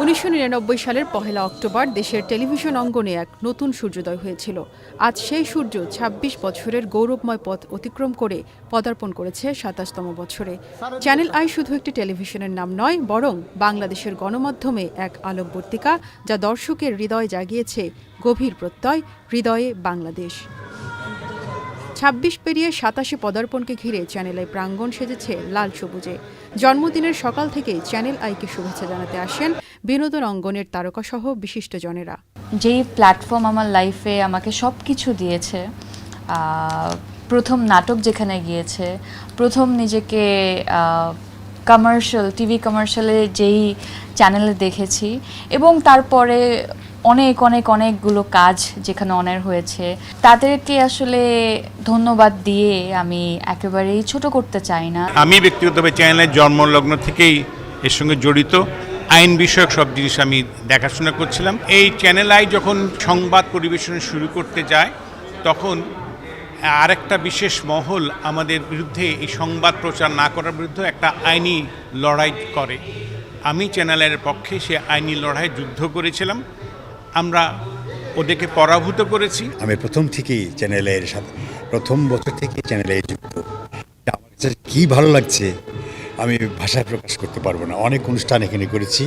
1999 সালের 1 অক্টোবর দেশের টেলিভিশন অঙ্গনে এক নতুন সূর্যোদয় হয়েছিল। আজ সেই সূর্য ২৬ বছরের গৌরবময় পথ অতিক্রম করে পদার্পণ করেছে ২৭তম বছরে। চ্যানেল আই শুধু একটি টেলিভিশনের নাম নয়, বরং বাংলাদেশের গণমাধ্যমে এক আলোকবর্তিকা, যা দর্শকের হৃদয় জাগিয়েছে গভীর প্রত্যয়, হৃদয়ে বাংলাদেশ। ২৬ পেরিয়ে ২৭ পদার্পণকে ঘিরে চ্যানেল আই প্রাঙ্গণ সেজেছে লাল সবুজে। জন্মদিনের সকাল থেকেই চ্যানেল আইকে শুভেচ্ছা জানাতে আসেন বিনোদন অঙ্গনের তারকাসহ বিশিষ্টজনেরা। যেই প্ল্যাটফর্ম আমার লাইফে আমাকে সব কিছু দিয়েছে, প্রথম নাটক যেখানে গিয়েছে, প্রথম নিজেকে কমার্শিয়াল টিভি কমার্শিয়ালে যেই চ্যানেলে দেখেছি, এবং তারপরে অনেকগুলো কাজ যেখানে অনার হয়েছে, তাদেরকে আসলে ধন্যবাদ দিয়ে আমি একেবারেই ছোট করতে চাই না। আমি ব্যক্তিগতভাবে চ্যানেলের জন্মলগ্ন থেকেই এর সঙ্গে জড়িত। আইন বিষয়ক সব জিনিস আমি দেখাশোনা করছিলাম। এই চ্যানেল আই যখন সংবাদ পরিবেশন শুরু করতে যায়, তখন আরেকটা বিশেষ মহল আমাদের বিরুদ্ধে, এই সংবাদ প্রচার না করার বিরুদ্ধে একটা আইনি লড়াই করে। আমি চ্যানেলের পক্ষে সে আইনি লড়াই যুদ্ধ করেছিলাম। আমরা ওদেরকে পরাভূত করেছি। আমি প্রথম থেকেই চ্যানেলের সাথে, প্রথম বছর থেকে চ্যানেলে যুক্ত। আমার কাছে কী ভালো লাগছে আমি ভাষায় প্রকাশ করতে পারবো না। অনেক অনুষ্ঠান এখানে করেছি।